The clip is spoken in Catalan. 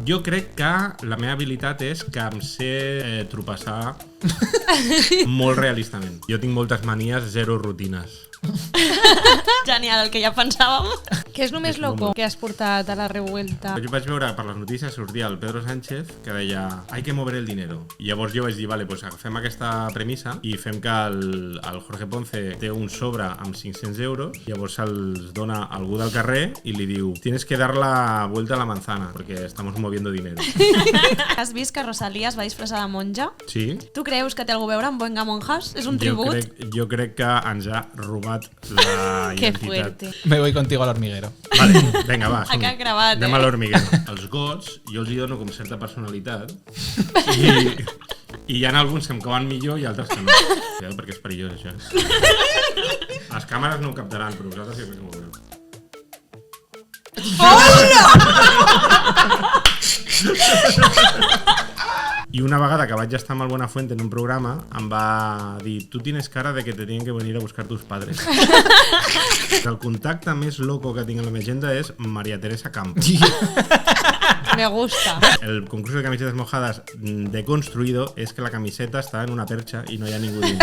Jo crec que la meva habilitat és que em sé tropassar molt realistament. Jo tinc moltes manies, zero rutines. Genial, el que ja pensàvem. Què és el més loco que has portat a la revuelta? Jo vaig veure per les notícies sortia el Pedro Sánchez que deia hay que mover el dinero. I llavors jo vaig dir, vale, pues agafem aquesta premissa i fem que el Jorge Ponce té un sobre amb 500 euros, llavors els dona a algú del carrer i li diu tienes que dar la vuelta a la manzana porque estamos moviendo dinero. Has vist que Rosalía es va disfressar de monja? Sí. Tu creus que té alguna cosa a veure amb Venga Monjas? És un tribut? Jo crec que ens ha robat la Que identitat. fuerte. Me voy contigo al hormiguero. Vale, vinga, va, Ha quedat gravat, anem a l'hormiguero. Els gots, jo els hi dono com certa personalitat i hi ha alguns que em cauen millor i altres que no. Perquè és perillós, això. Les càmeres no ho captaran, però vosaltres sí que ho veureu. I una vegada que vaig estar amb el Buenafuente en un programa em va dir, tu tienes cara de que te tienen que venir a buscar tus padres. El contacte més loco que tinc a la meva agenda és María Teresa Campos. Me gusta. El concurso de camisetas mojadas deconstruido es que la camiseta está en una percha y no hay a ningú dins.